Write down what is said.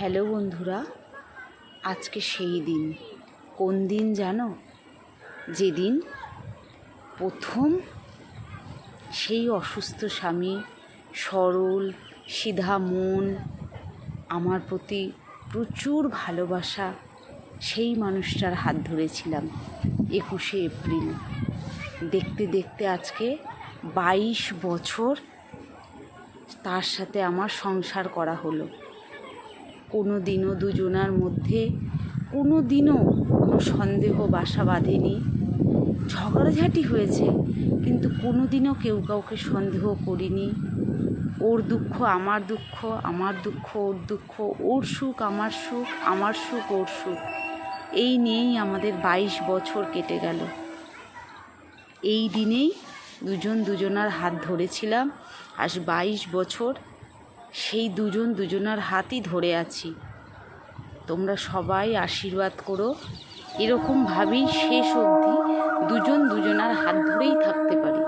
Hello বন্ধুরা, আজকে সেই দিন। কোন দিন জানো? যেদিন প্রথম সেই অসুস্থ স্বামী সরল সিধা মন, আমার প্রতি প্রচুর ভালোবাসা, সেই মানুষটার হাত ধরেছিলাম 21শে এপ্রিল। দেখতে দেখতে আজকে 22 বছর তার সাথে আমার সংসার করা হলো। কোনো দিনও দুজনার মধ্যে কোনো সন্দেহ বাসা বাঁধেনি। ঝগড়াঝাটি হয়েছে, কিন্তু কোনো দিনও কেউ কাউকে সন্দেহ করিনি। ওর দুঃখ আমার দুঃখ, আমার দুঃখ ওর দুঃখ, ওর সুখ আমার সুখ, আমার সুখ ওর সুখ, এই নিয়েই আমাদের 22 বছর কেটে গেল। এই দিনেই দুজনার হাত ধরেছিলাম। আজ 22 বছর সেই দুজনার হাতই ধরে আছি। তোমরা সবাই আশীর্বাদ করো, এরকমভাবেই শেষ অবধি দুজনার হাত ধরেই থাকতে পারি।